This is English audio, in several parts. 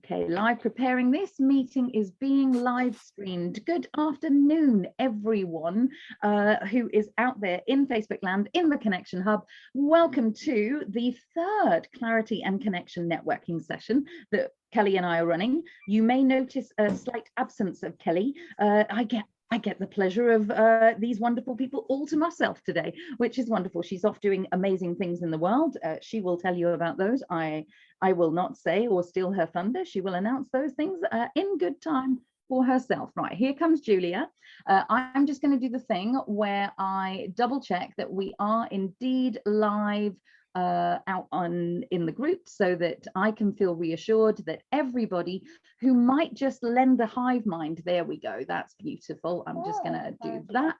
Okay, live preparing. This meeting is being live streamed. Good afternoon, everyone who is out there in Facebook land, in the Connection Hub. Welcome to the third Clarity and Connection networking session that Kelly and I are running. You may notice a slight absence of Kelly. I get the pleasure of these wonderful people all to myself today, which is wonderful. She's off doing amazing things in the world. She will tell you about those. I will not say or steal her thunder. She will announce those things in good time for herself. Right, here comes Julia. I'm just going to do the thing where I double check that we are indeed live out in the group, so that I can feel reassured that everybody who might just lend a hive mind, there we go, that's beautiful. I'm just going to do that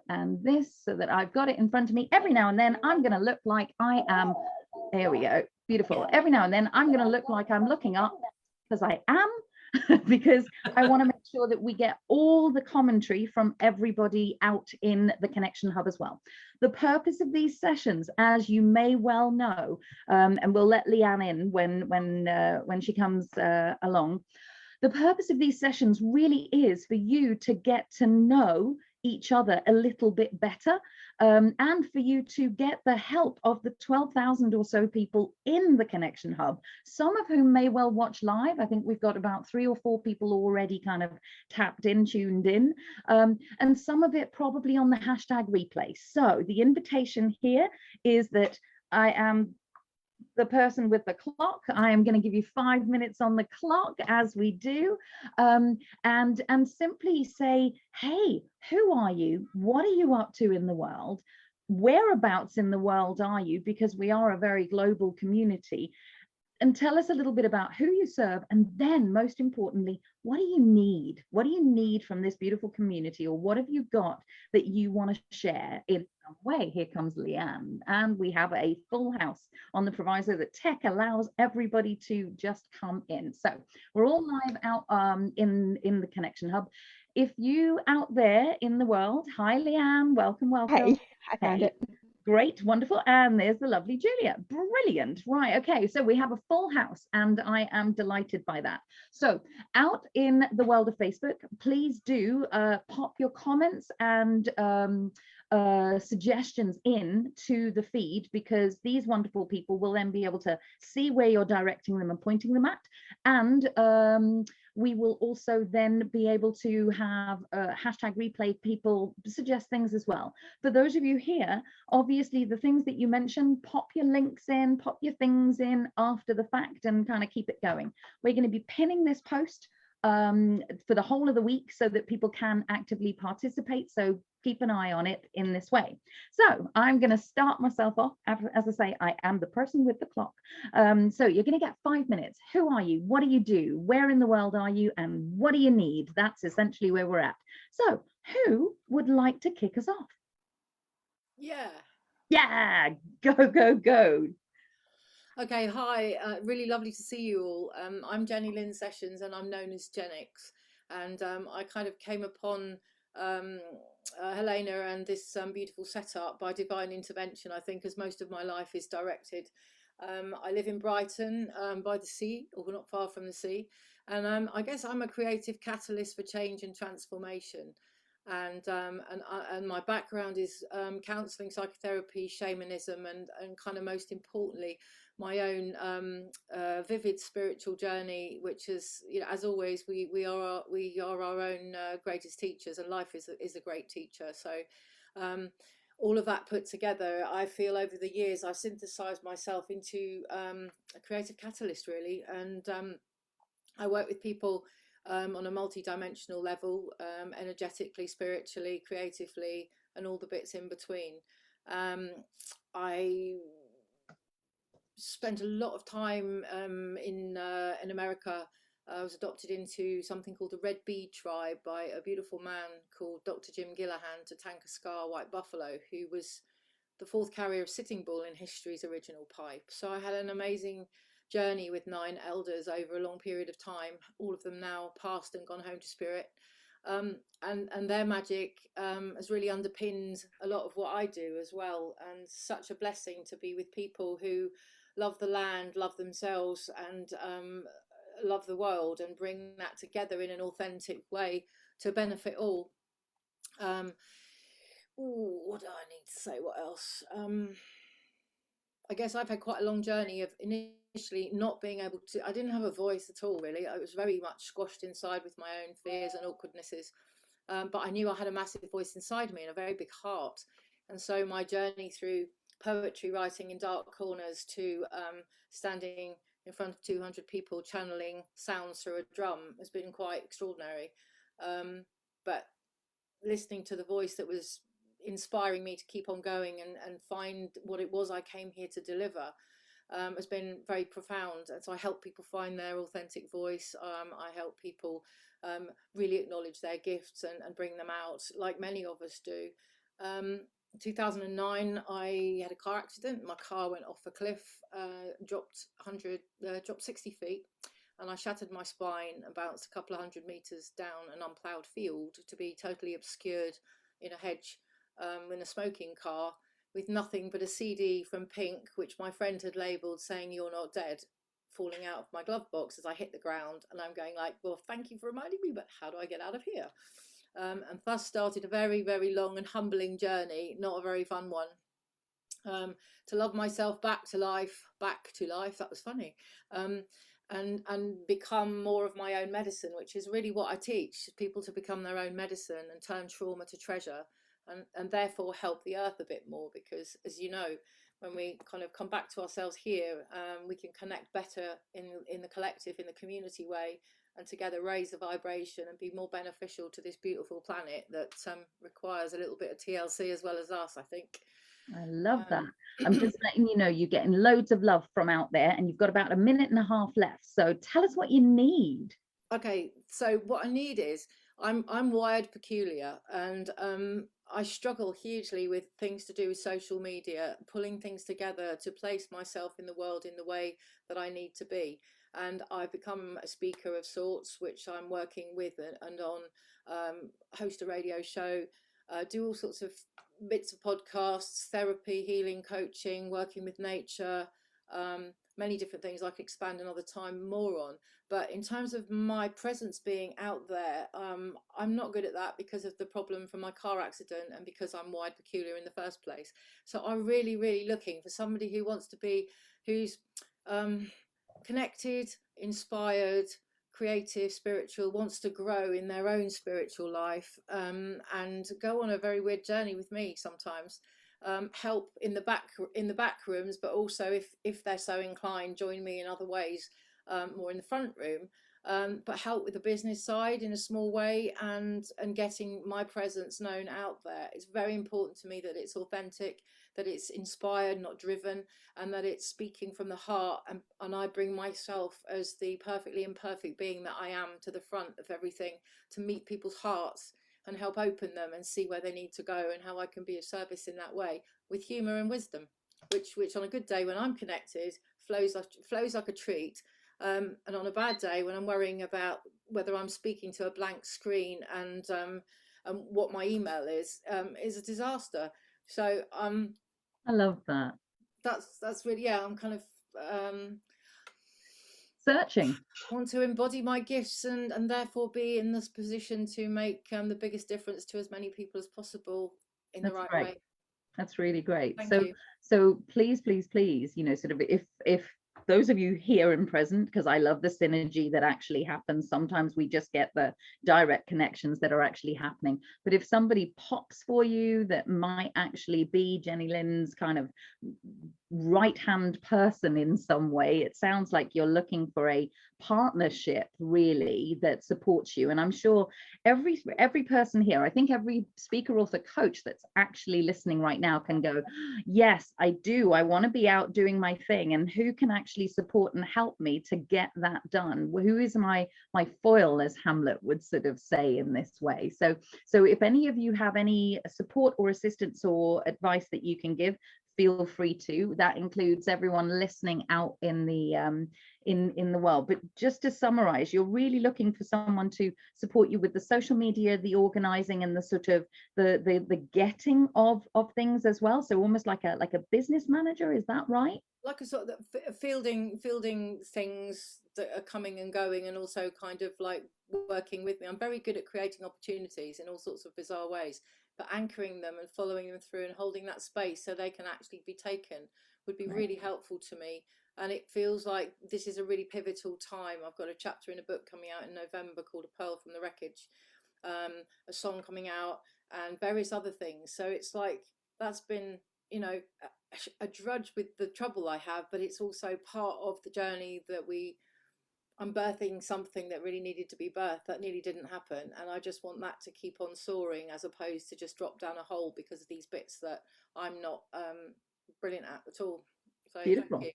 and this so that I've got it in front of me. Every now and then I'm going to look like I am, there we go, beautiful. Every now and then I'm going to look like I'm looking up, because I am, because I want to make sure that we get all the commentary from everybody out in the Connection Hub as well. The purpose of these sessions, as you may well know, and we'll let Leanne in when she comes along, the purpose of these sessions really is for you to get to know each other a little bit better, and for you to get the help of the 12,000 or so people in the Connection Hub, some of whom may well watch live. I think we've got about 3 or 4 people already kind of tapped in, tuned in, and some of it probably on the hashtag replay. So the invitation here is that I am the person with the clock. I am going to give you 5 minutes on the clock, as we do, and simply say, hey, who are you? What are you up to in the world? Whereabouts in the world are you? Because we are a very global community. And tell us a little bit about who you serve, and then most importantly, what do you need? What do you need from this beautiful community, or what have you got that you want to share in some way? Here comes Leanne, and we have a full house on the proviso that tech allows everybody to just come in. So we're all live out in the Connection Hub. If you out there in the world, hi Leanne, welcome. Hey, I found it. Great, wonderful. And there's the lovely Julia. Brilliant. Right. Okay. So we have a full house, and I am delighted by that. So out in the world of Facebook, please do pop your comments and suggestions in to the feed, because these wonderful people will then be able to see where you're directing them and pointing them at. And we will also then be able to have hashtag replay people suggest things as well. For those of you here, obviously the things that you mentioned, pop your links in, pop your things in after the fact, and kind of keep it going. We're going to be pinning this post for the whole of the week so that people can actively participate. So keep an eye on it in this way. So I'm going to start myself off. As I say, I am the person with the clock. So you're going to get 5 minutes. Who are you? What do you do? Where in the world are you? And what do you need? That's essentially where we're at. So who would like to kick us off? Yeah, go, go, go. Okay, hi, really lovely to see you all. I'm Jenny Lynn Sessions, and I'm known as Genix, and I kind of came upon Helena and this beautiful setup by divine intervention, I think, as most of my life is directed. I live in Brighton, by the sea, or not far from the sea, and I guess I'm a creative catalyst for change and transformation. And my background is counselling, psychotherapy, shamanism, and kind of most importantly, my own vivid spiritual journey, which is, you know, as always, we are our own greatest teachers, and life is a great teacher. So all of that put together, I feel over the years I've synthesized myself into a creative catalyst, really, and I work with people on a multi-dimensional level, energetically, spiritually, creatively, and all the bits in between. I spent a lot of time in America. I was adopted into something called the Red Bead Tribe by a beautiful man called Dr. Jim Gillahan, Tatanka Scar White Buffalo, who was the 4th carrier of Sitting Bull in history's original pipe. So I had an amazing journey with 9 elders over a long period of time, all of them now passed and gone home to spirit. And their magic has really underpinned a lot of what I do as well, and such a blessing to be with people who love the land, love themselves, and love the world and bring that together in an authentic way to benefit all. What do I need to say? What else? I guess I've had quite a long journey of initially not being able to, I didn't have a voice at all, really. I was very much squashed inside with my own fears and awkwardnesses. But I knew I had a massive voice inside me and a very big heart. And so my journey through poetry writing in dark corners to standing in front of 200 people channeling sounds through a drum has been quite extraordinary. But listening to the voice that was inspiring me to keep on going and find what it was I came here to deliver has been very profound. And so I help people find their authentic voice. I help people really acknowledge their gifts and bring them out, like many of us do. 2009, I had a car accident. My car went off a cliff, dropped 60 feet, and I shattered my spine and bounced a couple of 100 meters down an unplowed field to be totally obscured in a hedge in a smoking car with nothing but a CD from Pink, which my friend had labelled saying "You're Not Dead," falling out of my glove box as I hit the ground. And I'm going like, well, thank you for reminding me, but how do I get out of here? And thus started a very, very long and humbling journey, not a very fun one. To love myself back to life. That was funny. And become more of my own medicine, which is really what I teach people, to become their own medicine and turn trauma to treasure, and therefore help the earth a bit more. Because, as you know, when we kind of come back to ourselves here, we can connect better in the collective, in the community way, and together raise the vibration and be more beneficial to this beautiful planet that requires a little bit of TLC as well as us, I think. I love that. I'm just letting you know you're getting loads of love from out there, and you've got about a minute and a half left. So tell us what you need. Okay, so what I need is I'm wired peculiar, and I struggle hugely with things to do with social media, pulling things together to place myself in the world in the way that I need to be. And I've become a speaker of sorts, which I'm working with and on, host a radio show, do all sorts of bits of podcasts, therapy, healing, coaching, working with nature, many different things I could expand another time more on. But in terms of my presence being out there, I'm not good at that because of the problem from my car accident and because I'm wide peculiar in the first place. So I'm really, really looking for somebody who wants to be, who's connected, inspired, creative, spiritual, wants to grow in their own spiritual life, and go on a very weird journey with me sometimes. Help in the back rooms, but also if they're so inclined, join me in other ways, more in the front room. But help with the business side in a small way, and getting my presence known out there. It's very important to me that it's authentic, that it's inspired, not driven, and that it's speaking from the heart. And I bring myself as the perfectly imperfect being that I am to the front of everything, to meet people's hearts and help open them and see where they need to go, and how I can be of service in that way, with humour and wisdom, which on a good day when I'm connected flows like a treat. And on a bad day when I'm worrying about whether I'm speaking to a blank screen and what my email is a disaster. So I love that. That's really, yeah, I'm kind of Searching. want to embody my gifts and therefore be in this position to make the biggest difference to as many people as possible in the That's right great. way. That's really great. Thank you. So please, sort of, if those of you here and present, because I love the synergy that actually happens. Sometimes we just get the direct connections that are actually happening. But if somebody pops for you that might actually be Jenny Lynn's kind of right hand person in some way, it sounds like you're looking for a partnership really that supports you. And I'm sure every person here, I think every speaker, author, coach that's actually listening right now can go, yes, I do, I want to be out doing my thing, and who can actually support and help me to get that done? Who is my foil, as Hamlet would sort of say in this way? So if any of you have any support or assistance or advice that you can give, feel free to. That includes everyone listening out in the in the world. But just to summarize, you're really looking for someone to support you with the social media, the organizing, and the sort of the getting of things as well. So almost like a business manager, is that right? Like a sort of fielding things that are coming and going, and also kind of like working with me. I'm very good at creating opportunities in all sorts of bizarre ways, but anchoring them and following them through and holding that space so they can actually be taken would be really helpful to me. And it feels like this is a really pivotal time. I've got a chapter in a book coming out in November called A Pearl from the Wreckage, a song coming out, and various other things. So it's like that's been, you know, a drudge with the trouble I have, but it's also part of the journey that I'm birthing something that really needed to be birthed that nearly didn't happen, and I just want that to keep on soaring as opposed to just drop down a hole because of these bits that I'm not brilliant at all. So Beautiful. thank you.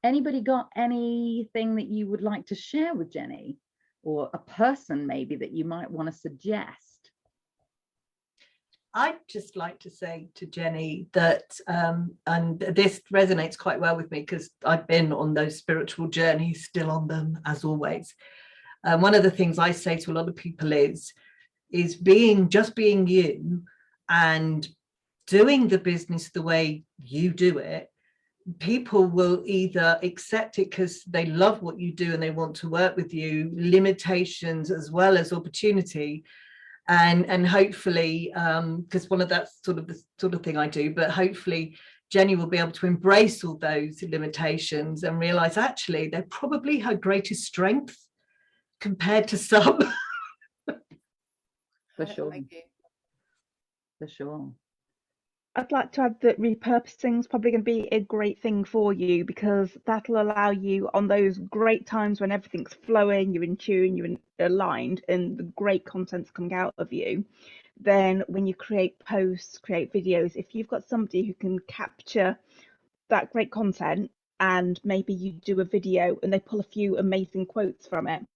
Anybody got anything that you would like to share with Jenny, or a person maybe that you might want to suggest? I'd just like to say to Jenny that, and this resonates quite well with me because I've been on those spiritual journeys, still on them as always. One of the things I say to a lot of people is just being you and doing the business the way you do it. People will either accept it because they love what you do and they want to work with you, limitations as well as opportunity. And hopefully, because one of that's the sort of thing I do, but hopefully Jenny will be able to embrace all those limitations and realize actually they're probably her greatest strength compared to some. For sure. Thank you. For sure. I'd like to add that repurposing is probably going to be a great thing for you, because that'll allow you on those great times when everything's flowing, you're in tune, you're aligned, and the great content's coming out of you. Then when you create posts, create videos, if you've got somebody who can capture that great content and maybe you do a video and they pull a few amazing quotes from it,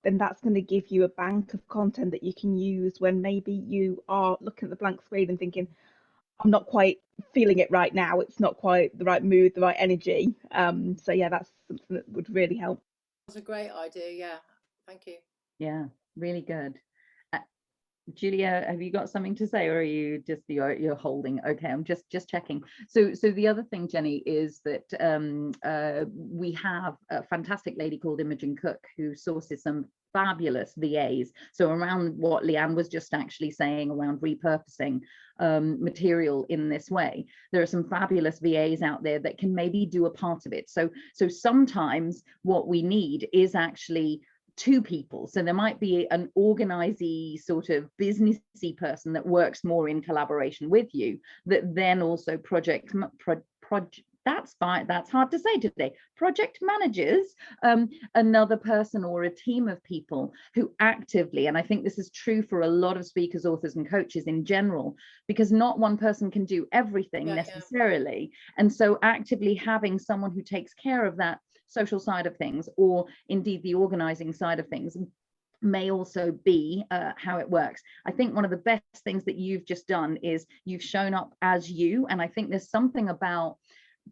then that's going to give you a bank of content that you can use when maybe you are looking at the blank screen and thinking, I'm not quite feeling it right now. It's not quite the right mood, the right energy. So yeah, that's something that would really help. That's a great idea. Yeah. Thank you. Yeah, really good. Julia, have you got something to say, or are you just you're holding? Okay, I'm just checking. So the other thing, Jenny, is that we have a fantastic lady called Imogen Cook who sources some fabulous VAs. So around what Leanne was just actually saying around repurposing material in this way, there are some fabulous VAs out there that can maybe do a part of it. So sometimes what we need is actually two people. So there might be an organizey sort of businessy person that works more in collaboration with you, that then also that's hard to say today, project managers another person or a team of people who actively, and I think this is true for a lot of speakers, authors and coaches in general, because not one person can do everything necessarily. And so actively having someone who takes care of that social side of things, or indeed the organizing side of things, may also be how it works. I think one of the best things that you've just done is you've shown up as you, and I think there's something about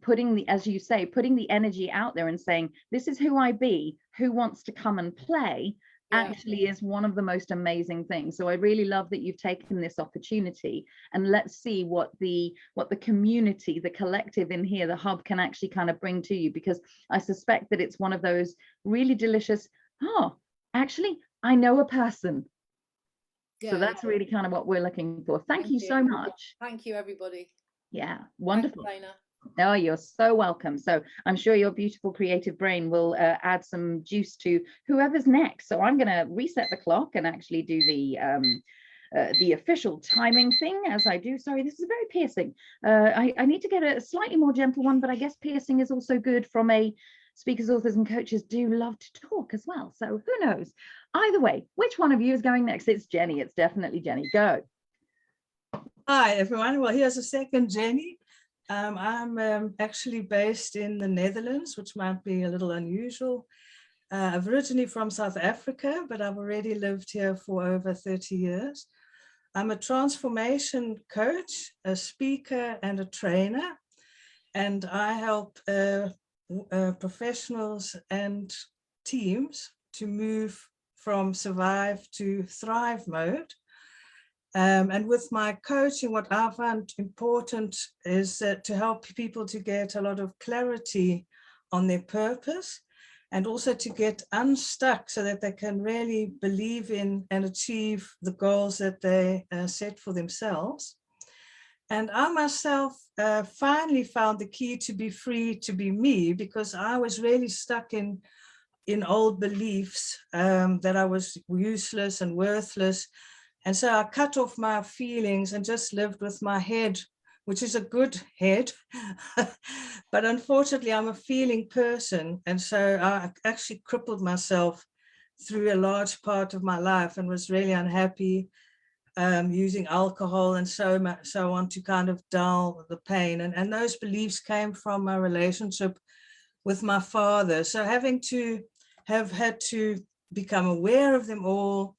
putting the, as you say, putting the energy out there and saying, this is who I be, who wants to come and play, actually is one of the most amazing things. So I really love that you've taken this opportunity, and let's see what the community, the collective in here, the hub, can actually kind of bring to you, because I suspect that it's one of those really delicious, oh, actually I know a person. So that's really kind of what we're looking for. Thank you so much. Thank you, everybody. Yeah, wonderful. Thanks, Dana. Oh, you're so welcome. So I'm sure your beautiful creative brain will add some juice to whoever's next. So I'm going to reset the clock and actually do the official timing thing as I do. Sorry, this is very piercing. I need to get a slightly more gentle one, but I guess piercing is also good from a speakers, authors and coaches do love to talk as well. So who knows? Either way, which one of you is going next? It's Jenny. It's definitely Jenny. Go. Hi, everyone. Well, here's a second Jenny. I'm actually based in the Netherlands, which might be a little unusual. I'm originally from South Africa, but I've already lived here for over 30 years. I'm a transformation coach, a speaker, and a trainer, and I help professionals and teams to move from survive to thrive mode. And with my coaching, what I found important is to help people to get a lot of clarity on their purpose and also to get unstuck so that they can really believe in and achieve the goals that they set for themselves. And I myself finally found the key to be free to be me, because I was really stuck in old beliefs that I was useless and worthless. And so I cut off my feelings and just lived with my head, which is a good head. But unfortunately, I'm a feeling person. And so I actually crippled myself through a large part of my life and was really unhappy, using alcohol and so on to kind of dull the pain. And those beliefs came from my relationship with my father. So having to have had to become aware of them all,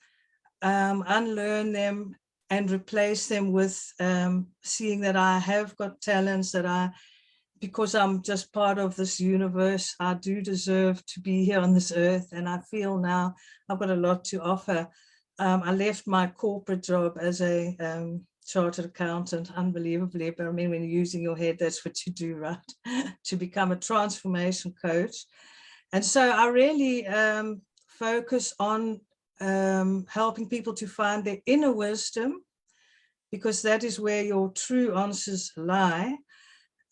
unlearn them and replace them with seeing that I have got talents, that because I'm just part of this universe, I do deserve to be here on this earth. And I feel now I've got a lot to offer. I left my corporate job as a chartered accountant, unbelievably, but I mean, when you're using your head, that's what you do, right? To become a transformation coach. And so I really focus on helping people to find their inner wisdom, because that is where your true answers lie.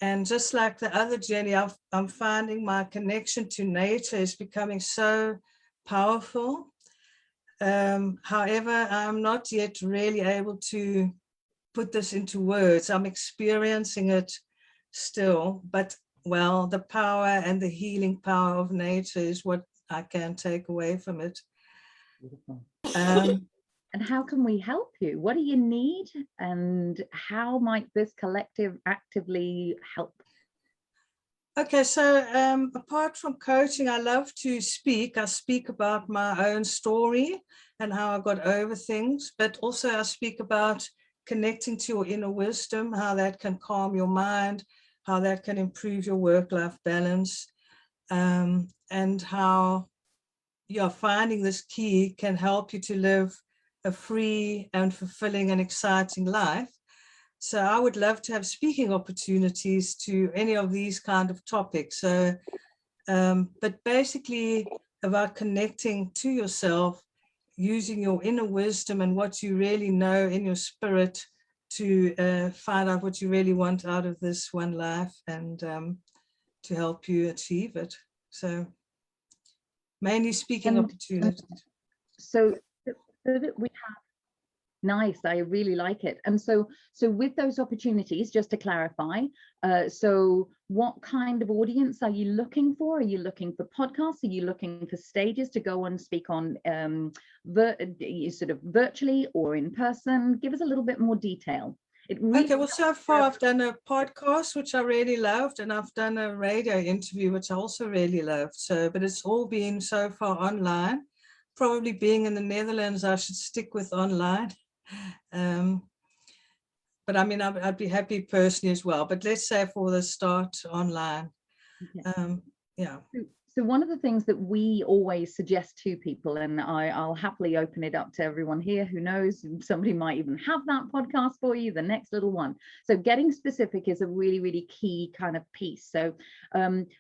And just like the other Jenny, I'm finding my connection to nature is becoming so powerful. However, I'm not yet really able to put this into words. I'm experiencing it still, but well, the power and the healing power of nature is what I can take away from it. And how can we help you? What do you need? And how might this collective actively help? Okay, so apart from coaching, I love to speak. I speak about my own story and how I got over things, but also I speak about connecting to your inner wisdom, how that can calm your mind, how that can improve your work-life balance, and how finding this key can help you to live a free and fulfilling and exciting life. So I would love to have speaking opportunities to any of these kind of topics. So, but basically about connecting to yourself, using your inner wisdom and what you really know in your spirit to find out what you really want out of this one life, and to help you achieve it. So mainly speaking opportunities. So that we have. Nice, I really like it. And so with those opportunities, just to clarify, so what kind of audience are you looking for? Are you looking for podcasts? Are you looking for stages to go and speak on sort of virtually or in person? Give us a little bit more detail. Okay, well, so far I've done a podcast, which I really loved, and I've done a radio interview, which I also really loved. So, but it's all been so far online. Probably being in the Netherlands, I should stick with online. But I mean, I'd be happy personally as well. But let's say for the start, online. Okay. Yeah. So one of the things that we always suggest to people, and I'll happily open it up to everyone here, who knows, somebody might even have that podcast for you, the next little one. So getting specific is a really, really key kind of piece. So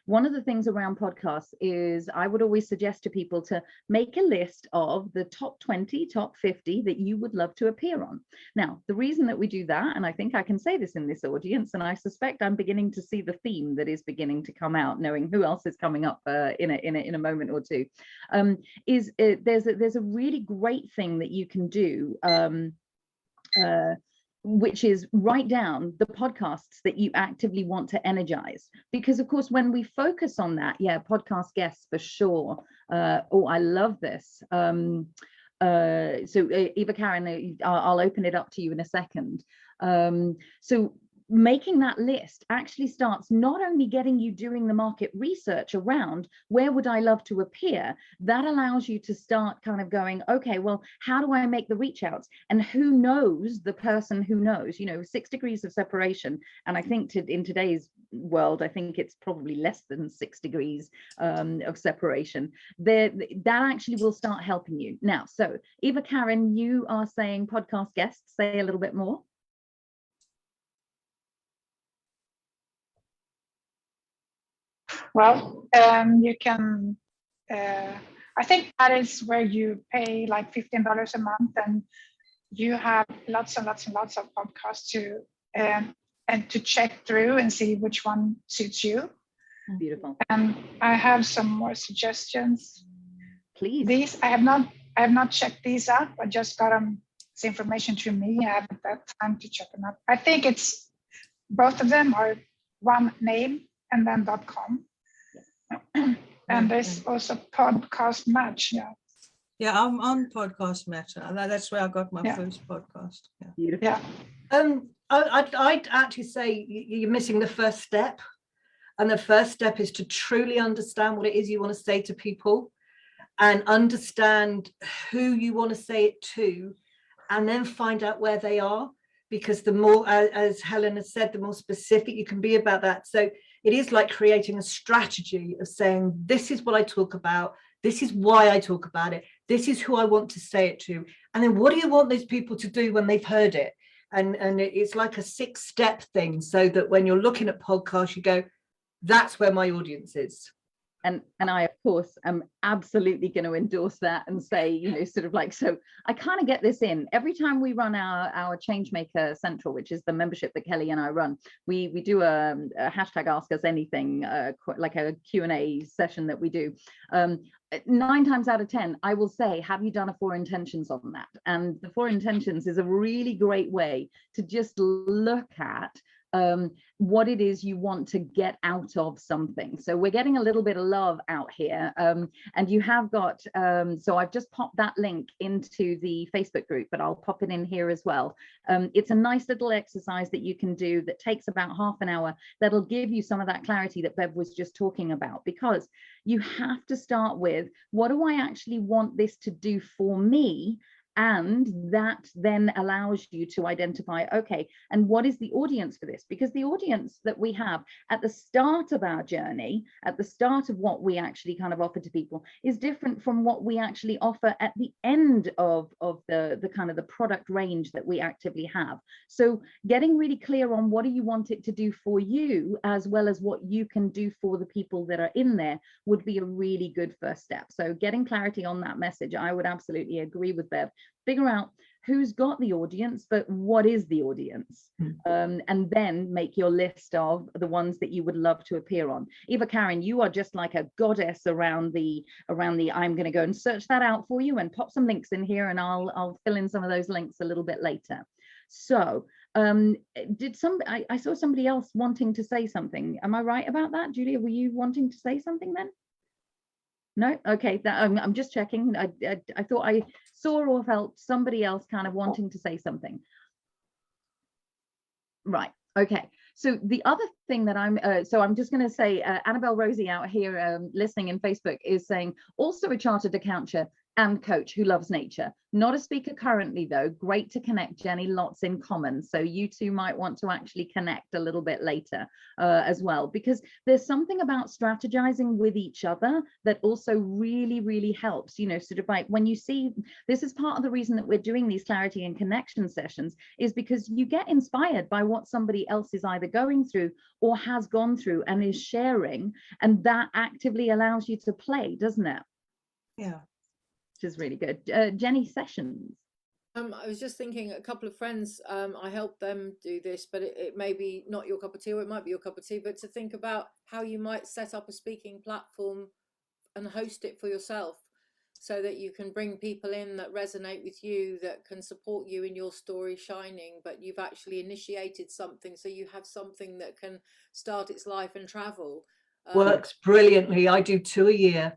one of the things around podcasts is I would always suggest to people to make a list of the top 20, top 50 that you would love to appear on. Now, the reason that we do that, and I think I can say this in this audience, and I suspect I'm beginning to see the theme that is beginning to come out, knowing who else is coming up in a moment or two, there's a really great thing that you can do, which is write down the podcasts that you actively want to energize. Because of course, when we focus on that, podcast guests for sure. Oh, I love this. So Eva Karen, I'll open it up to you in a second. So making that list actually starts not only getting you doing the market research around where would I love to appear, that allows you to start kind of going, okay, well, how do I make the reach outs? And who knows the person who knows, 6 degrees of separation. And I think in today's world, I think it's probably less than 6 degrees of separation. That actually will start helping you. Now, so Eva Karen, you are saying podcast guests, say a little bit more. Well, you can I think that is where you pay like $15 a month, and you have lots and lots and lots of podcasts to and to check through and see which one suits you. Beautiful. And I have some more suggestions. Please. These I have not checked these out. I just got this information to me. I haven't had time to check them out. I think it's both of them are one name and then .com. And there's also Podcast Match. Yeah, I'm on Podcast Match. That's where I got my first podcast. Yeah. Beautiful. Yeah. I'd actually say you're missing the first step. And the first step is to truly understand what it is you want to say to people, and understand who you want to say it to, and then find out where they are. Because the more, as Helen has said, the more specific you can be about that. So it is like creating a strategy of saying, this is what I talk about. This is why I talk about it. This is who I want to say it to. And then what do you want those people to do when they've heard it? And it's like a 6-step thing, so that when you're looking at podcasts, you go, that's where my audience is. And I, of course, am absolutely going to endorse that and say, you know, sort of like, so I kind of get this in every time we run our Changemaker Central, which is the membership that Kelly and I run. We do a hashtag Ask Us Anything, like a Q&A session that we do. 9 times out of 10, I will say, have you done a 4 intentions on that? And the 4 intentions is a really great way to just look at what it is you want to get out of something. So we're getting a little bit of love out here, and you have got so I've just popped that link into the Facebook group, but I'll pop it in here as well. It's a nice little exercise that you can do that takes about half an hour, that'll give you some of that clarity that Bev was just talking about, because you have to start with, what do I actually want this to do for me? And that then allows you to identify, okay, and what is the audience for this? Because the audience that we have at the start of our journey, at the start of what we actually kind of offer to people, is different from what we actually offer at the end of the kind of the product range that we actively have. So getting really clear on what do you want it to do for you, as well as what you can do for the people that are in there, would be a really good first step. So getting clarity on that message, I would absolutely agree with Bev. Figure out who's got the audience, but what is the audience? And then make your list of the ones that you would love to appear on. Eva Karen, you are just like a goddess around the I'm going to go and search that out for you and pop some links in here, and I'll fill in some of those links a little bit later. So I saw somebody else wanting to say something. Am I right about that? Julia, were you wanting to say something then? No? Okay, I'm just checking. I thought I saw or felt somebody else kind of wanting to say something. Right, okay. So the other thing that I'm just going to say, Annabelle Rosie out here listening in Facebook is saying, also a chartered accountant and coach who loves nature. Not a speaker currently though. Great to connect, Jenny, lots in common. So you two might want to actually connect a little bit later as well, because there's something about strategizing with each other that also really, really helps, you know, sort of like when you see, this is part of the reason that we're doing these clarity and connection sessions, is because you get inspired by what somebody else is either going through or has gone through and is sharing, and that actively allows you to play, doesn't it? Yeah. Is really good. Jenny Sessions. I was just thinking, a couple of friends, I helped them do this, but it may be not your cup of tea, or it might be your cup of tea, but to think about how you might set up a speaking platform and host it for yourself, so that you can bring people in that resonate with you, that can support you in your story shining, but you've actually initiated something, so you have something that can start its life and travel. Works brilliantly. I do 2 a year.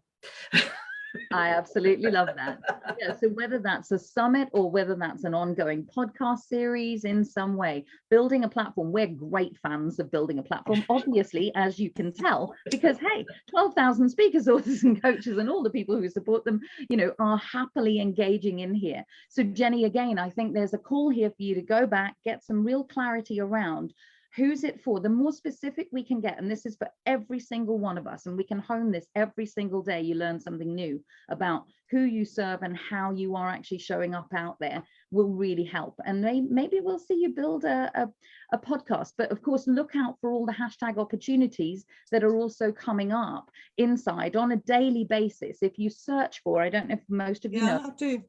I absolutely love that. Yeah, so whether that's a summit or whether that's an ongoing podcast series in some way, building a platform, we're great fans of building a platform, obviously, as you can tell, because hey, 12,000 speakers, authors and coaches and all the people who support them, you know, are happily engaging in here. So Jenny, again, I think there's a call here for you to go back, get some real clarity around Who's it for? The more specific we can get, and this is for every single one of us, and we can hone this every single day, you learn something new about who you serve and how you are actually showing up out there, will really help. And maybe we'll see you build a podcast. But of course, look out for all the hashtag opportunities that are also coming up inside on a daily basis. If you search for, I don't know if most of you know. I do.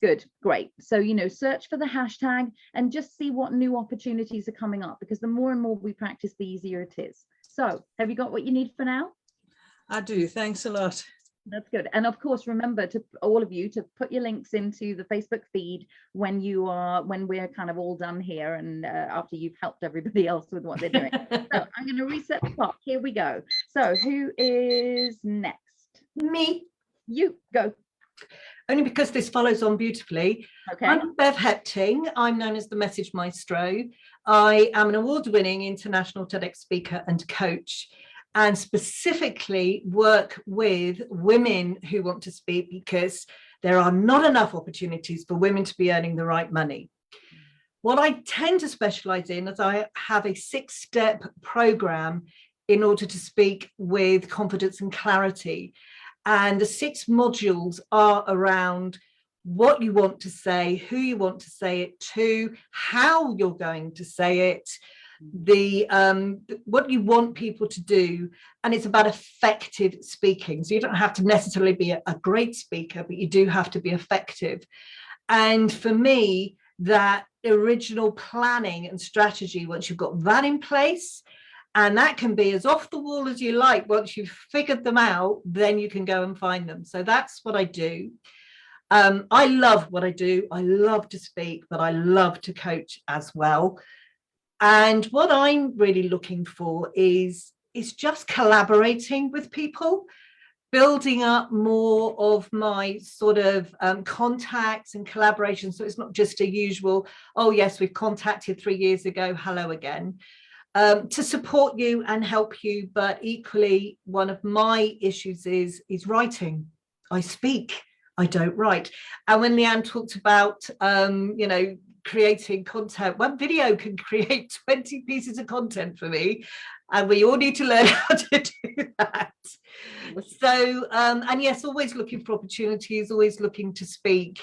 Good, great. So, you know, search for the hashtag and just see what new opportunities are coming up, because the more and more we practice, the easier it is. So have you got what you need for now? I do. Thanks a lot. That's good. And of course, remember to all of you to put your links into the Facebook feed when we're kind of all done here, and after you've helped everybody else with what they're doing. So I'm going to reset the clock. Here we go. So who is next? Me. You go. Only because this follows on beautifully. Okay. I'm Bev Hepting. I'm known as the Message Maestro. I am an award-winning international TEDx speaker and coach, and specifically work with women who want to speak, because there are not enough opportunities for women to be earning the right money. What I tend to specialize in is I have a 6-step program in order to speak with confidence and clarity. And the 6 modules are around what you want to say, who you want to say it to, how you're going to say it, what you want people to do, and it's about effective speaking. So you don't have to necessarily be a great speaker, but you do have to be effective. And for me, that original planning and strategy, once you've got that in place, and that can be as off the wall as you like, once you've figured them out, then you can go and find them. So that's what I do. I love what I do. I love to speak, but I love to coach as well. And what I'm really looking for is just collaborating with people, building up more of my sort of contacts and collaboration. So it's not just a usual, oh yes, we've contacted 3 years ago, hello again. To support you and help you, but equally one of my issues is writing. I speak, I don't write. And when Leanne talked about you know, creating content, one video can create 20 pieces of content for me, and we all need to learn how to do that. So and yes, always looking for opportunities, always looking to speak.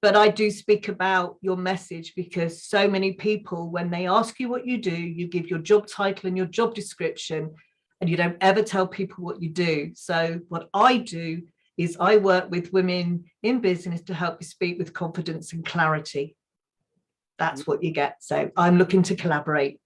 But I do speak about your message, because so many people, when they ask you what you do, you give your job title and your job description, and you don't ever tell people what you do. So what I do is I work with women in business to help you speak with confidence and clarity. That's what you get. So I'm looking to collaborate.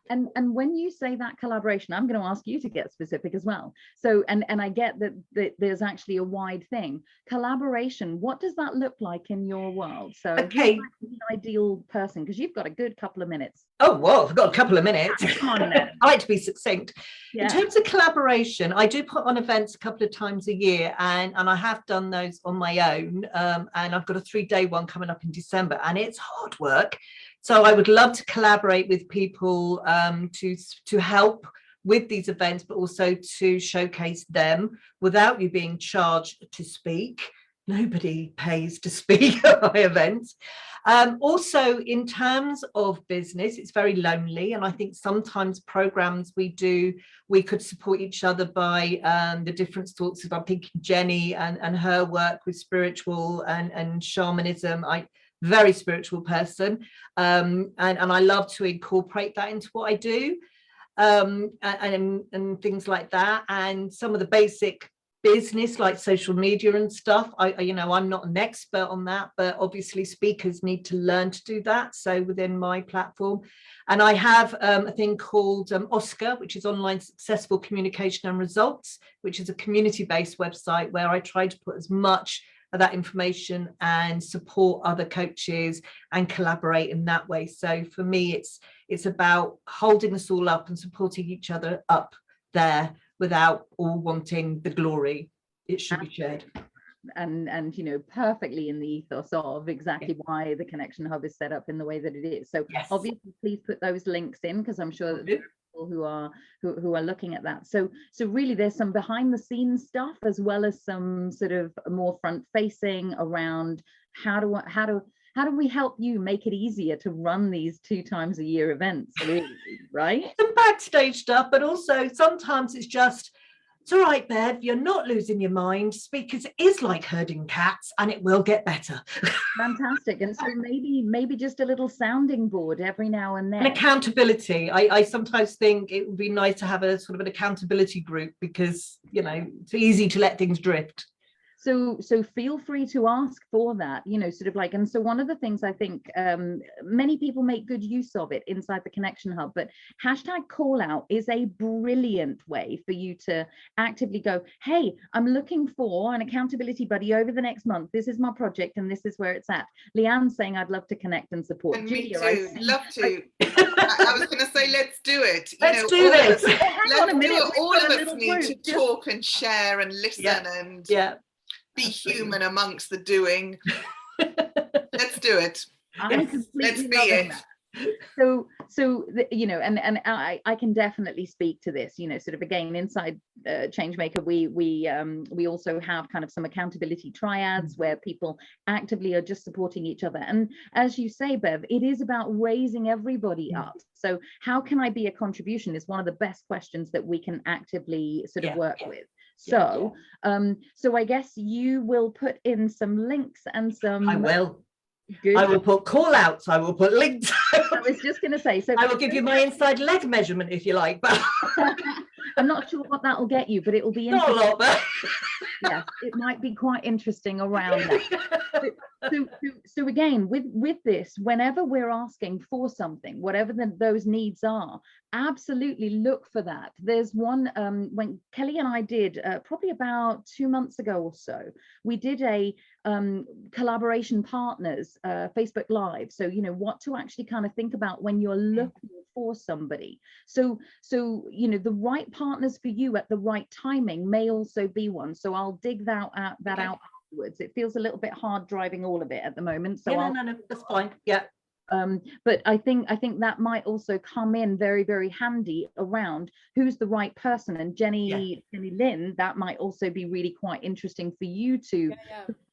And when you say that collaboration, I'm going to ask you to get specific as well. So, and I get that there's actually a wide thing. Collaboration, what does that look like in your world? So okay, who's the ideal person? Because you've got a good couple of minutes. Oh, well, I've got a couple of minutes. Come on then. I like to be succinct. Yeah. In terms of collaboration, I do put on events a couple of times a year, and I have done those on my own. And I've got a 3-day one coming up in December, and it's hard work. So I would love to collaborate with people to help with these events, but also to showcase them without you being charged to speak. Nobody pays to speak at my events. Also, in terms of business, it's very lonely. And I think sometimes programs we do, we could support each other by the different sorts of, I'm thinking Jenny and her work with spiritual and shamanism. Very spiritual person, and I love to incorporate that into what I do, and things like that. And some of the basic business like social media and stuff, you know, I'm not an expert on that, but obviously speakers need to learn to do that. So within my platform, and I have a thing called Oscar, which is Online Successful Communication and Results, which is a community-based website where I try to put as much of that information and support other coaches and collaborate in that way. So for me, it's about holding us all up and supporting each other up there without all wanting the glory. It should be shared. And you know, perfectly in the ethos of exactly why the Connection Hub is set up in the way that it is. So yes, obviously please put those links in, because I'm sure that who are looking at that. So really there's some behind the scenes stuff as well as some sort of more front facing around how how do we help you make it easier to run these 2 times a year events, really, right? Some backstage stuff, but also sometimes it's just, it's all right, Bev, you're not losing your mind. Speakers is like herding cats, and it will get better. Fantastic. And so maybe just a little sounding board every now and then. And accountability. I sometimes think it would be nice to have a sort of an accountability group, because, you know, it's easy to let things drift. So feel free to ask for that, you know, sort of like, and so one of the things I think many people make good use of it inside the Connection Hub, but hashtag call out is a brilliant way for you to actively go, hey, I'm looking for an accountability buddy over the next month. This is my project and this is where it's at. Leanne's saying I'd love to connect and support. And Julia, me too, love to. I was going to say, let's do it. Let's do this. Hang on a minute. All of us need to talk and share and listen and be human amongst the doing. Let's do it. Let's be it. So you know, and I can definitely speak to this, you know, sort of again inside Changemaker, we also have kind of some accountability triads where people actively are just supporting each other. And as you say, Bev, it is about raising everybody up. So how can I be a contribution is one of the best questions that we can actively sort of work with. So so I guess you will put in some links and some. I will. Good. I will put call outs, I will put links. I was just going to say, so I will give you my inside leg measurement if you like, but I'm not sure what that will get you, but it will be not a lot, but yes, it might be quite interesting around that. So again, with this, whenever we're asking for something, whatever those needs are, absolutely look for that. There's one when Kelly and I did probably about 2 months ago or so, we did a collaboration partners Facebook Live. So you know what to actually kind of think about when you're looking for somebody. So you know the right partners for you at the right timing may also be one. So I'll dig that out afterwards. It feels a little bit hard driving all of it at the moment. So no, that's fine. Yeah. But I think that might also come in very, very handy around who's the right person. And Jenny Lynn, that might also be really quite interesting for you to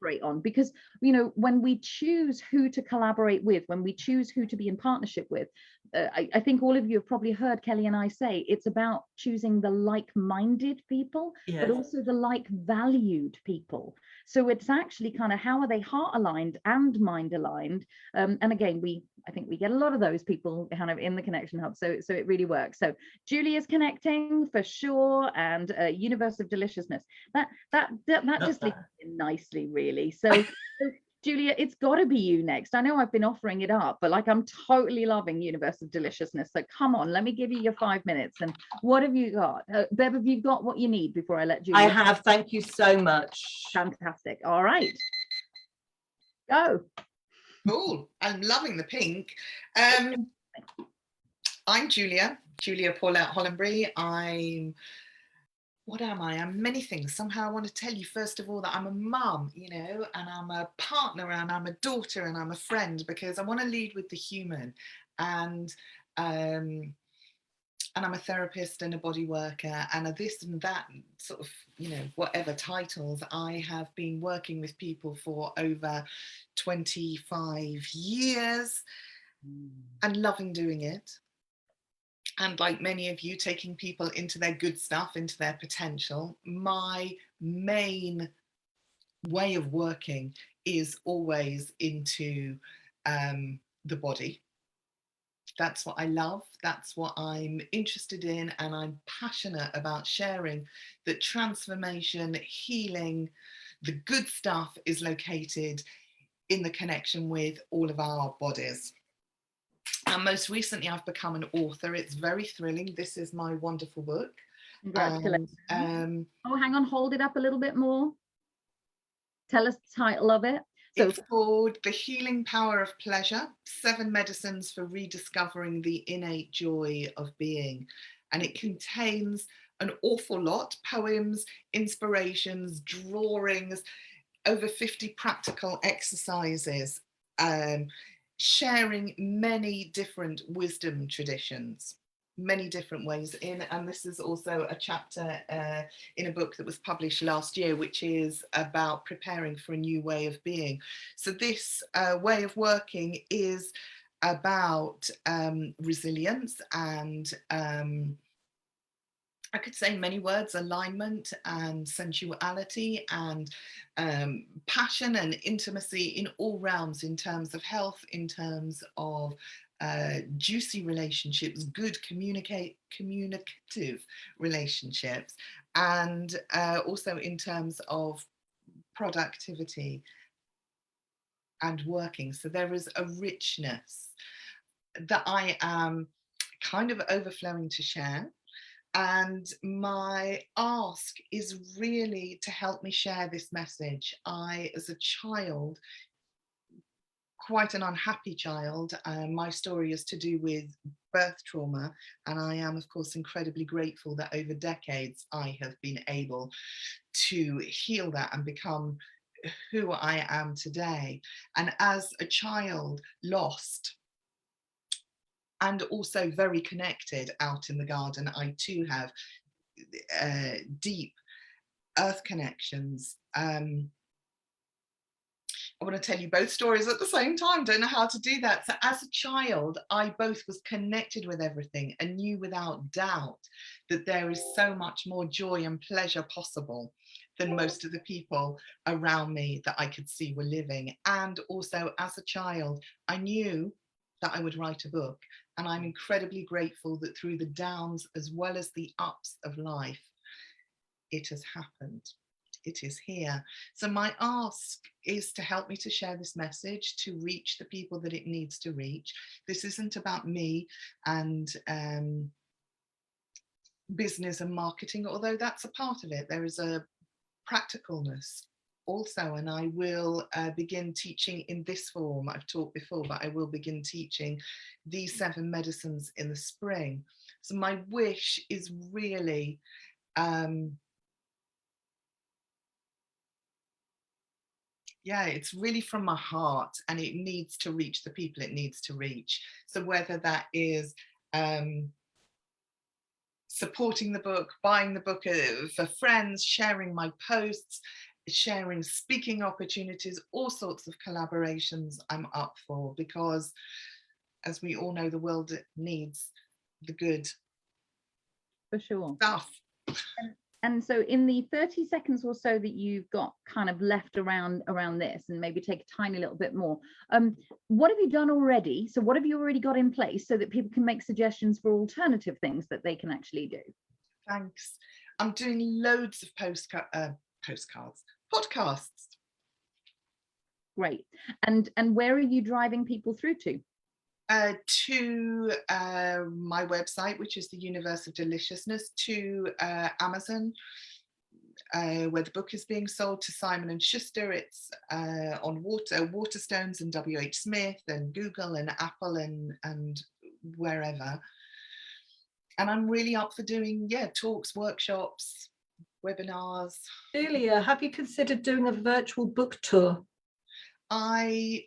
collaborate on, because you know when we choose who to collaborate with, when we choose who to be in partnership with, I think all of you have probably heard Kelly and I say it's about choosing the like-minded people, but also the like-valued people. So it's actually kind of how are they heart aligned and mind aligned, and again I think we get a lot of those people kind of in the Connection Hub, so it really works. So Julia's connecting for sure, and Universe of Deliciousness, that just leads in nicely, really. So Julia, it's got to be you next. I know I've been offering it up, but like I'm totally loving Universe of Deliciousness. So come on, let me give you your 5 minutes. And what have you got? Bev, have you got what you need before I let Julia? I have. Thank you so much. Fantastic. All right. Go. Cool. I'm loving the pink. I'm Julia Paulette Hollenbury. What am I? I'm many things. Somehow I want to tell you, first of all, that I'm a mum, you know, and I'm a partner, and I'm a daughter, and I'm a friend, because I want to lead with the human. And I'm a therapist and a body worker and a this and that sort of, you know, whatever titles. I have been working with people for over 25 years and loving doing it. And like many of you, taking people into their good stuff, into their potential. My main way of working is always into the body. That's what I love. That's what I'm interested in. And I'm passionate about sharing that transformation, healing, the good stuff is located in the connection with all of our bodies. And most recently, I've become an author. It's very thrilling. This is my wonderful book. Congratulations. Oh, hang on, hold it up a little bit more. Tell us the title of it. So it's called The Healing Power of Pleasure, 7 Medicines for Rediscovering the Innate Joy of Being. And it contains an awful lot, poems, inspirations, drawings, over 50 practical exercises, sharing many different wisdom traditions. many different ways in, and this is also a chapter in a book that was published last year, which is about preparing for a new way of being. So this way of working is about resilience and I could say many words: alignment and sensuality and passion and intimacy in all realms, in terms of health, in terms of juicy relationships, good communicative relationships, and also in terms of productivity and working. So there is a richness that I am kind of overflowing to share. And my ask is really to help me share this message. I, as a child, quite an unhappy child, my story is to do with birth trauma. And I am, of course, incredibly grateful that over decades I have been able to heal that and become who I am today. And as a child, lost, and also very connected out in the garden, I too have deep earth connections. I want to tell you both stories at the same time, don't know how to do that. So as a child, I both was connected with everything and knew without doubt that there is so much more joy and pleasure possible than most of the people around me that I could see were living. And also as a child, I knew that I would write a book. And I'm incredibly grateful that through the downs as well as the ups of life, it has happened. It is here. So my ask is to help me to share this message, to reach the people that it needs to reach. This isn't about me and business and marketing, although that's a part of it. There is a practicalness also, and I will begin teaching in this form. I've taught before, but I will begin teaching these 7 medicines in the spring. So my wish is really it's really from my heart, and it needs to reach the people it needs to reach. So whether that is supporting the book, buying the book for friends, sharing my posts, sharing speaking opportunities, all sorts of collaborations I'm up for, because as we all know, the world needs the good For sure. stuff. And so in the 30 seconds or so that you've got kind of left around this, and maybe take a tiny little bit more, what have you done already? So what have you already got in place so that people can make suggestions for alternative things that they can actually do? Thanks. I'm doing loads of postcards, podcasts. Great. And where are you driving people through to? To my website, which is the Universe of Deliciousness, to Amazon, where the book is being sold, to Simon & Schuster. It's on Waterstones and WH Smith and Google and Apple and wherever. And I'm really up for doing talks, workshops, webinars. Julia, have you considered doing a virtual book tour? I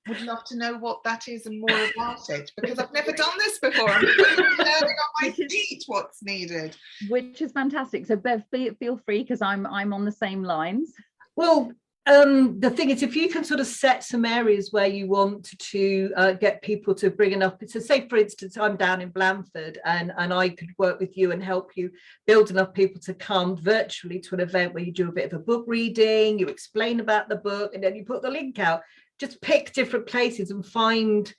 would love to know what that is and more about it, because I've never done this before. I'm learning on my feet what's needed. Which is fantastic. So Bev, feel free, because I'm on the same lines. Well, the thing is, if you can sort of set some areas where you want to get people to bring enough, so say for instance I'm down in Blandford and I could work with you and help you build enough people to come virtually to an event where you do a bit of a book reading, you explain about the book, and then you put the link out. Just pick different places and find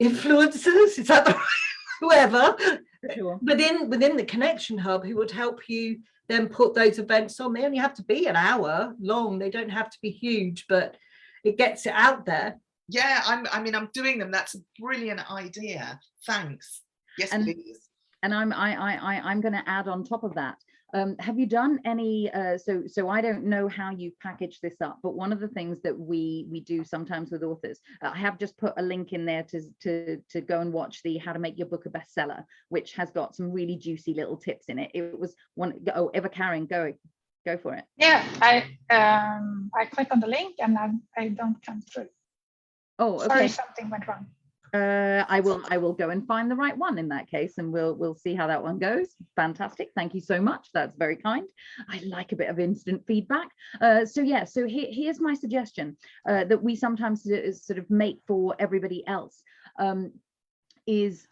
influencers, is that the right, whoever, Sure. within the Connection Hub, who would help you then put those events on. They only have to be an hour long. They don't have to be huge, but it gets it out there. Yeah, I'm doing them. That's a brilliant idea. Thanks. Yes, please. And I'm going to add on top of that. Have you done any? So I don't know how you package this up, but one of the things that we do sometimes with authors, I have just put a link in there to go and watch the How to Make Your Book a Bestseller, which has got some really juicy little tips in it. It was one. Oh, Eva Karen, go for it. Yeah, I click on the link and I don't come through. Oh, okay. Sorry, something went wrong. I will go and find the right one in that case, and we'll see how that one goes. Fantastic, thank you so much. That's very kind. I like a bit of instant feedback. So here's my suggestion that we sometimes sort of make for everybody else. Is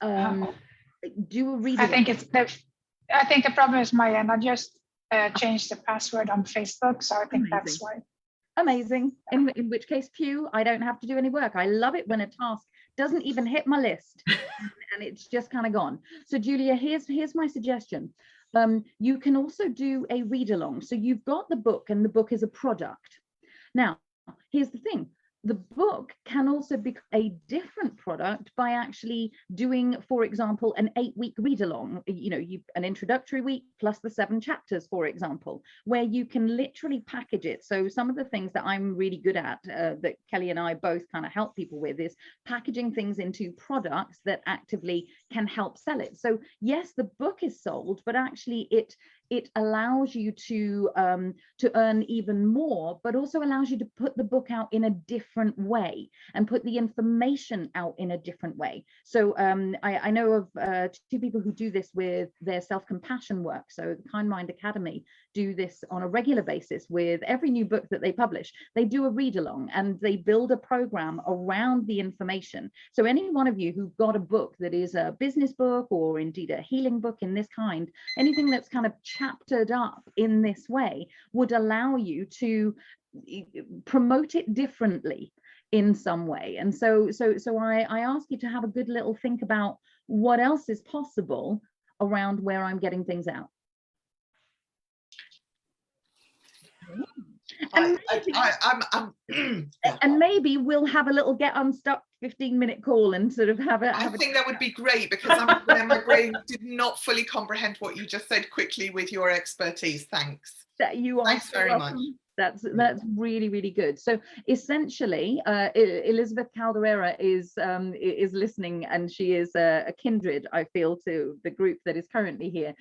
do a read. I think the problem is my end. I just changed the password on Facebook, so I think that's why. Amazing. In which case, phew, I don't have to do any work. I love it when a task doesn't even hit my list and it's just kind of gone. So Julia, here's my suggestion. You can also do a read along. So you've got the book, and the book is a product. Now, here's the thing. The book can also be a different product by actually doing, for example, an 8-week read along, an introductory week plus the 7 chapters, for example, where you can literally package it. So some of the things that I'm really good at, that Kelly and I both kind of help people with, is packaging things into products that actively can help sell it. So yes, the book is sold, but actually it allows you to earn even more, but also allows you to put the book out in a different way and put the information out in a different way. So I know of 2 people who do this with their self-compassion work. So the Kind Mind Academy do this on a regular basis with every new book that they publish. They do a read along and they build a program around the information. So any one of you who've got a book that is a business book or indeed a healing book in this kind, anything that's kind of chaptered up in this way would allow you to promote it differently in some way. And so I ask you to have a good little think about what else is possible around where I'm getting things out. And maybe we'll have a little get unstuck 15-minute call and sort of have a. I think that would be great, because my brain did not fully comprehend what you just said quickly with your expertise. Thanks. Thanks very much. That's really, really good. So essentially, Elizabeth Calderera is listening, and she is a kindred, I feel, to the group that is currently here,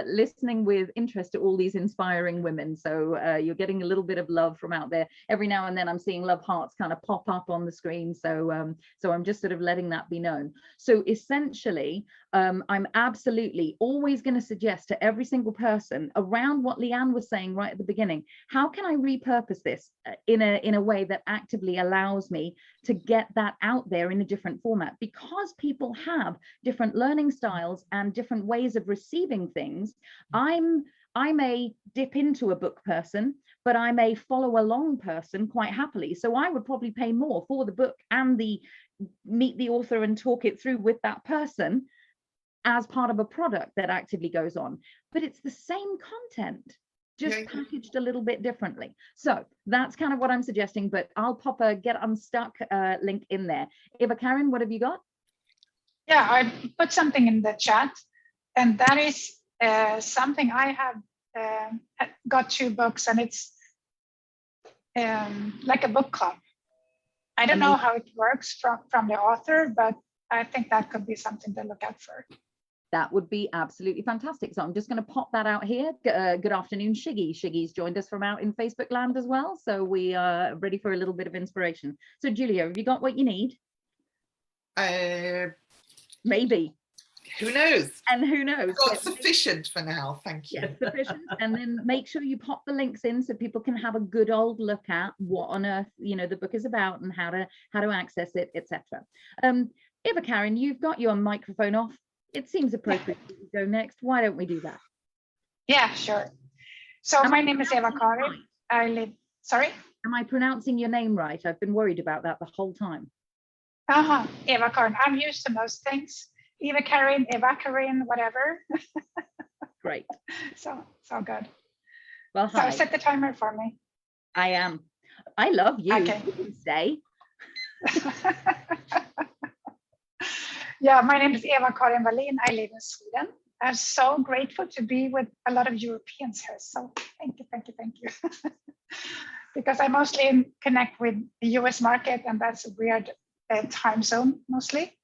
listening with interest to all these inspiring women. So you're getting a little bit of love from out there. Every now and then I'm seeing love hearts kind of pop up on the screen. So I'm just sort of letting that be known. So essentially, I'm absolutely always going to suggest to every single person around what Leanne was saying right at the beginning, how can I repurpose this in a way that actively allows me to get that out there in a different format? Because people have different learning styles and different ways of receiving things. I may dip into a book person, but I'm a follow along person quite happily. So I would probably pay more for the book and the meet the author and talk it through with that person as part of a product that actively goes on. But it's the same content, just packaged a little bit differently. So that's kind of what I'm suggesting, but I'll pop a Get Unstuck link in there. Eva Karen, what have you got? Yeah, I put something in the chat, and that is something I have got 2 books, and it's like a book club. I don't know how it works from the author, but I think that could be something to look out for. That would be absolutely fantastic. So I'm just going to pop that out here. Good afternoon, Shiggy. Shiggy's joined us from out in Facebook land as well. So we are ready for a little bit of inspiration. So Julia, have you got what you need? Maybe. Who knows? And who knows? I've got sufficient for now, thank you. Yes, sufficient. And then make sure you pop the links in so people can have a good old look at what on earth, the book is about and how to access it, etc. Eva Karen, you've got your microphone off. It seems appropriate to go next. Why don't we do that? Yeah, sure. So my name is Eva Karen. Sorry? Am I pronouncing your name right? I've been worried about that the whole time. Eva Karen. I'm used to most things. Eva Karen, whatever. Great. So good. Well, hi. So set the timer for me. I am. I love you. Okay. Stay. Yeah, my name is Eva Karin Wallin. I live in Sweden. I'm so grateful to be with a lot of Europeans here. So thank you. Because I mostly connect with the US market, and that's a weird time zone mostly.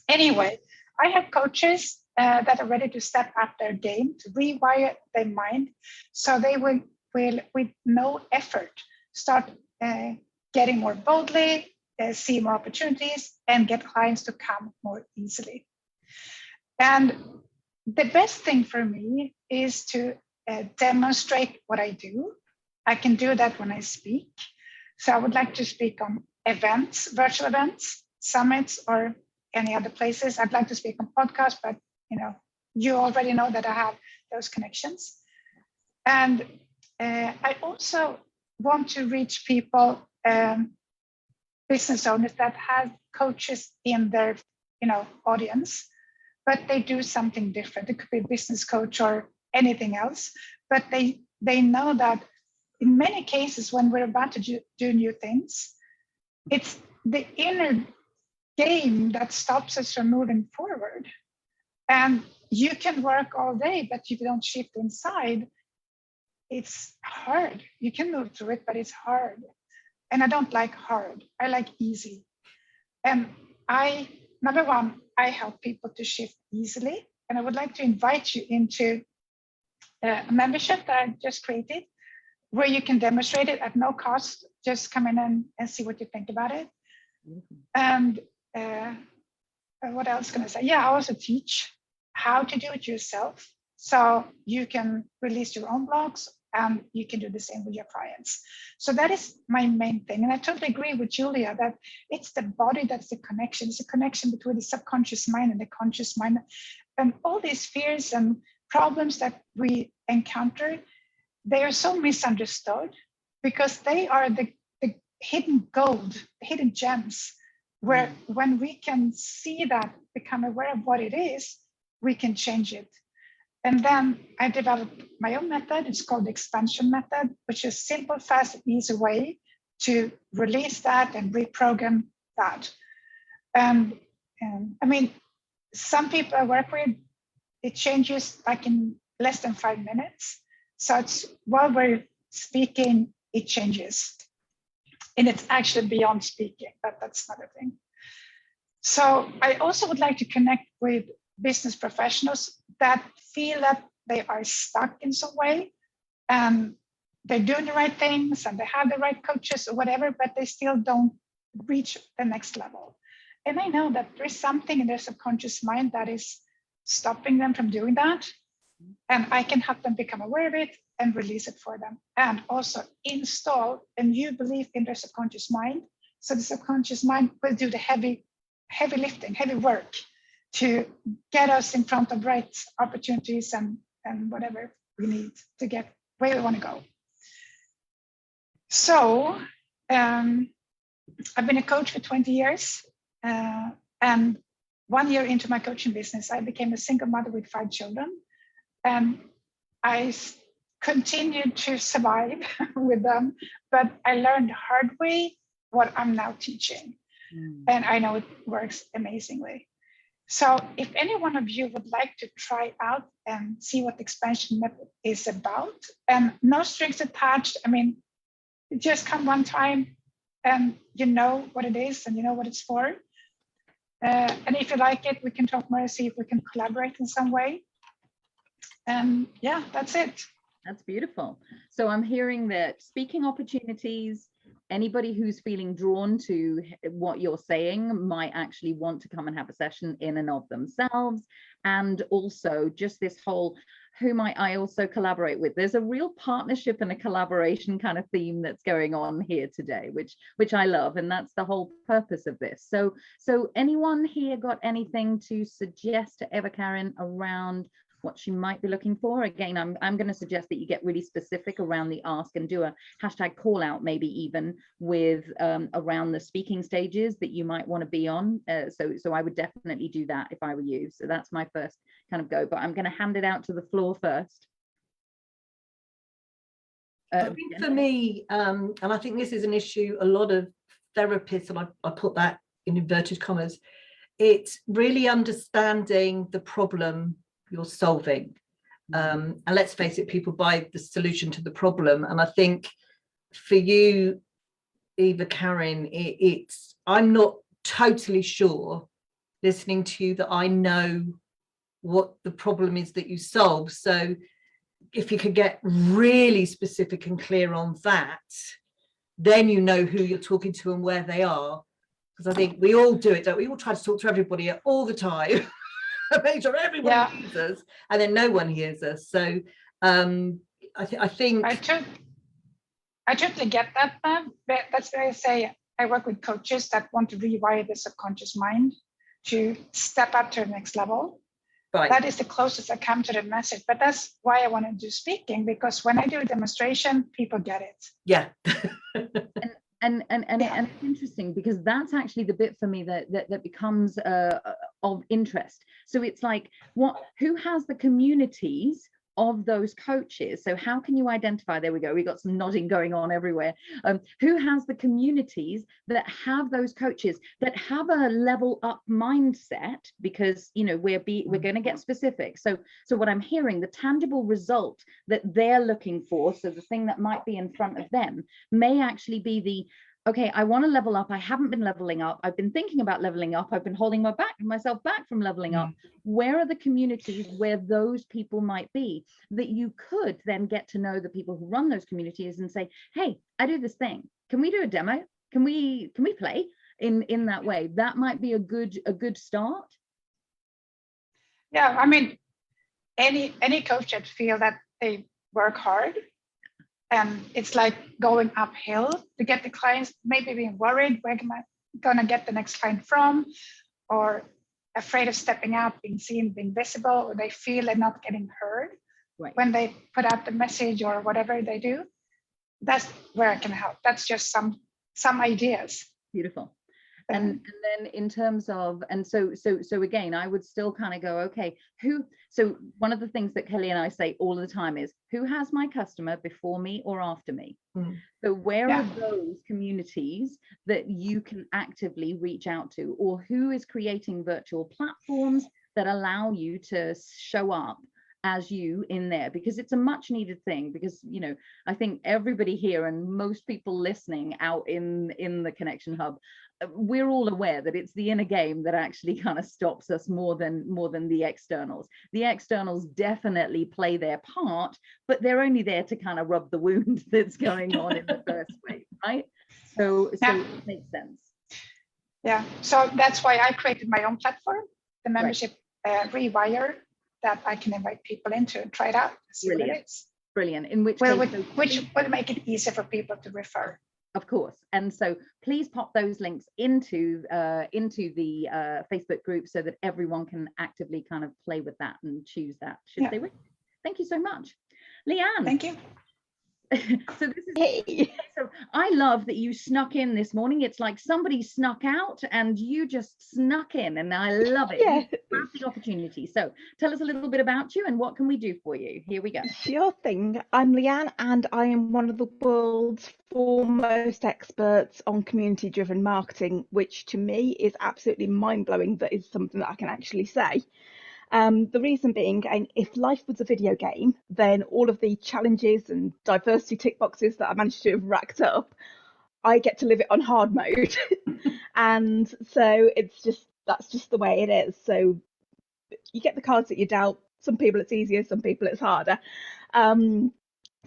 Anyway, I have coaches that are ready to step up their game, to rewire their mind, so they will with no effort, start getting more boldly, see more opportunities and get clients to come more easily. And the best thing for me is to demonstrate what I do. I can do that when I speak. So I would like to speak on events, virtual events, summits, or any other places. I'd like to speak on podcasts, but you already know that I have those connections. And I also want to reach people, business owners that have coaches in their audience, but they do something different. It could be a business coach or anything else, but they know that in many cases when we're about to do new things, it's the inner game that stops us from moving forward. And you can work all day, but if you don't shift inside, it's hard. You can move through it, but it's hard. And I don't like hard. I like easy. And number one, I help people to shift easily. And I would like to invite you into a membership that I just created, where you can demonstrate it at no cost. Just come in and see what you think about it. And what else can I say? Yeah, I also teach how to do it yourself. So you can release your own blogs and you can do the same with your clients. So that is my main thing. And I totally agree with Julia that it's the body that's the connection. It's a connection between the subconscious mind and the conscious mind. And all these fears and problems that we encounter, they are so misunderstood because they are the hidden gold, the hidden gems, where when we can see that, become aware of what it is, we can change it. And then I developed my own method. It's called the expansion method, which is simple, fast, easy way to release that and reprogram that. And I mean, some people I work with, it changes like in less than 5 minutes. So it's while we're speaking, it changes. And it's actually beyond speaking, but that's another thing. So I also would like to connect with business professionals that feel that they are stuck in some way and they're doing the right things and they have the right coaches or whatever, but they still don't reach the next level. And I know that there's something in their subconscious mind that is stopping them from doing that. And I can help them become aware of it and release it for them. And also install a new belief in their subconscious mind. So the subconscious mind will do the heavy lifting, heavy work to get us in front of right opportunities and whatever we need to get where we want to go. So I've been a coach for 20 years. And 1 year into my coaching business, I became a single mother with 5 children. And I continued to survive with them, but I learned the hard way what I'm now teaching. And I know it works amazingly. So if any one of you would like to try out and see what the expansion method is about, and no strings attached, I mean, just come one time and you know what it is and you know what it's for. And if you like it, we can talk more and see if we can collaborate in some way. And yeah, that's it. That's beautiful. So I'm hearing that speaking opportunities, anybody who's feeling drawn to what you're saying might actually want to come and have a session in and of themselves. And also just this whole, who might I also collaborate with? There's a real partnership and a collaboration kind of theme that's going on here today, which I love. And that's the whole purpose of this. So anyone here got anything to suggest to Eva-Karin around what she might be looking for? Again, I'm going to suggest that you get really specific around the ask and do a hashtag call out, maybe even with around the speaking stages that you might want to be on. So I would definitely do that if I were you. So that's my first kind of go, but I'm going to hand it out to the floor first. I think for me, and I think this is an issue, a lot of therapists, and I put that in inverted commas, it's really understanding the problem you're solving. And let's face it, people buy the solution to the problem. And I think for you, Eva-Karin, I'm not totally sure, listening to you, that I know what the problem is that you solve. So if you could get really specific and clear on that, then you know who you're talking to and where they are. Because I think we all do it, don't we? We all try to talk to everybody all the time, make sure everybody hears us, and then no one hears us. So I think I totally get that, Pam. But that's why I say I work with coaches that want to rewire the subconscious mind to step up to the next level. right. That is the closest I come to the message. But that's why I want to do speaking, because when I do a demonstration, people get it. Yeah. And it's interesting, because that's actually the bit for me that becomes of interest. So it's like, who has the communities of those coaches? So how can you identify? There we go, we got some nodding going on everywhere. Who has the communities that have those coaches that have a level up mindset? Because, you know, we're going to get specific. So what I'm hearing, the tangible result that they're looking for, so the thing that might be in front of them may actually be okay, I want to level up. I haven't been leveling up. I've been thinking about leveling up. I've been holding myself back from leveling up. Where are the communities where those people might be, that you could then get to know the people who run those communities and say, hey, I do this thing. Can we do a demo? Can we play in that way? That might be a good start. Yeah, I mean, any coach that feel that they work hard, and it's like going uphill to get the clients, maybe being worried, where am I going to get the next client from, or afraid of stepping out, being seen, being visible, or they feel they're not getting heard when they put out the message or whatever they do. That's where I can help. That's just some ideas. Beautiful. And then in terms of, and so again, I would still kind of go, okay, so one of the things that Kelly and I say all the time is, who has my customer before me or after me? So where are those communities that you can actively reach out to, or who is creating virtual platforms that allow you to show up as you in there? Because it's a much needed thing, because, you know, I think everybody here and most people listening out in the Connection Hub, we're all aware that it's the inner game that actually kind of stops us more than the externals. The externals definitely play their part, but they're only there to kind of rub the wound that's going on in the first place, right? So it makes sense. Yeah, so that's why I created my own platform, the membership Rewire, that I can invite people into and try it out, see what it is. Brilliant. In which which would make it easier for people to refer. Of course. And so please pop those links into the Facebook group so that everyone can actively kind of play with that and choose that should they wish. Thank you so much, Leanne. Thank you. So this is so I love that you snuck in this morning. It's like somebody snuck out and you just snuck in, and I love it. Yeah. You the opportunity. So tell us a little bit about you and what can we do for you? Here we go. Sure thing. I'm Leanne, and I am one of the world's foremost experts on community-driven marketing, which to me is absolutely mind-blowing. That is something that I can actually say. The reason being, and if life was a video game, then all of the challenges and diversity tick boxes that I managed to have racked up, I get to live it on hard mode. And so that's just the way it is. So you get the cards that you're dealt. Some people it's easier, some people it's harder. Started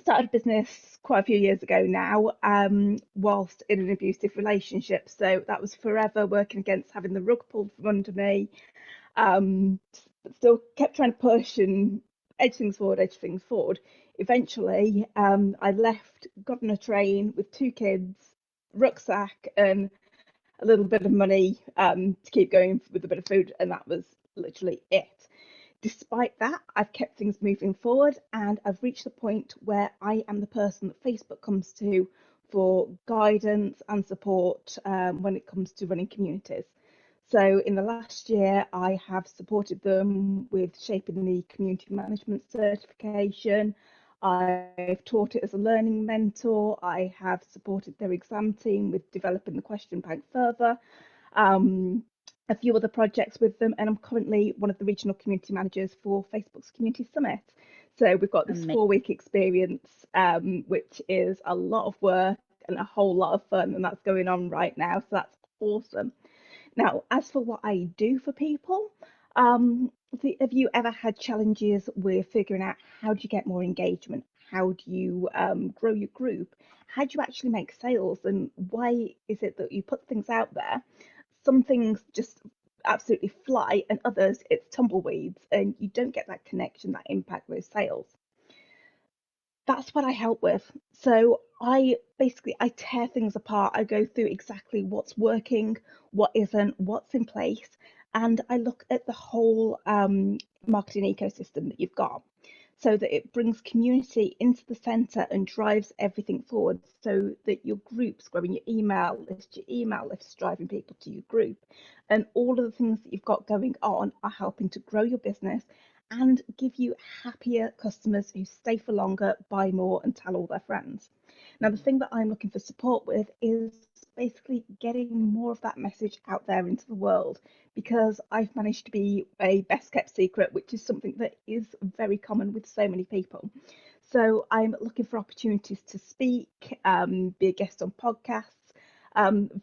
a business quite a few years ago now, whilst in an abusive relationship. So that was forever working against having the rug pulled from under me. But still kept trying to push and edge things forward. Eventually, I left, got on a train with 2 kids, rucksack, and a little bit of money to keep going with a bit of food, and that was literally it. Despite that, I've kept things moving forward, and I've reached the point where I am the person that Facebook comes to for guidance and support when it comes to running communities. So in the last year, I have supported them with shaping the community management certification. I've taught it as a learning mentor. I have supported their exam team with developing the question bank further. A few other projects with them, and I'm currently one of the regional community managers for Facebook's Community Summit. So we've got this 4-week experience, which is a lot of work and a whole lot of fun, and that's going on right now. So that's awesome. Now, as for what I do for people, have you ever had challenges with figuring out how do you get more engagement? How do you grow your group? How do you actually make sales? And why is it that you put things out there some things just absolutely fly, and others it's tumbleweeds, and you don't get that connection, that impact, those sales. That's what I help with. So I tear things apart. I go through exactly what's working, what isn't, what's in place, and I look at the whole marketing ecosystem that you've got, so that it brings community into the center and drives everything forward, so that your group's growing, your email list is driving people to your group, and all of the things that you've got going on are helping to grow your business and give you happier customers who stay for longer, buy more, and tell all their friends. Now, the thing that I'm looking for support with is basically getting more of that message out there into the world, because I've managed to be a best kept secret, which is something that is very common with so many people. So I'm looking for opportunities to speak, be a guest on podcasts.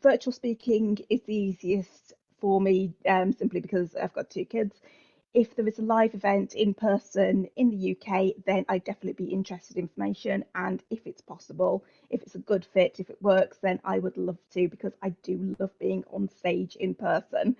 Virtual speaking is the easiest for me, simply because I've got 2 kids. If there is a live event in person in the UK, then I'd definitely be interested in information. And if it's possible, if it's a good fit, if it works, then I would love to, because I do love being on stage in person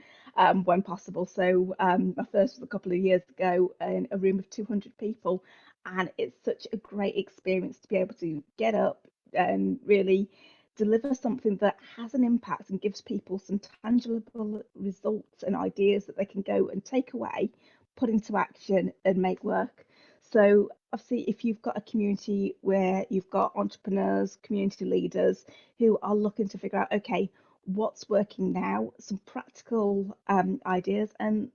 when possible. So my first was a couple of years ago in a room of 200 people. And it's such a great experience to be able to get up and really deliver something that has an impact and gives people some tangible results and ideas that they can go and take away, put into action, and make work. So obviously, if you've got a community where you've got entrepreneurs, community leaders who are looking to figure out, okay, what's working now, some practical ideas, and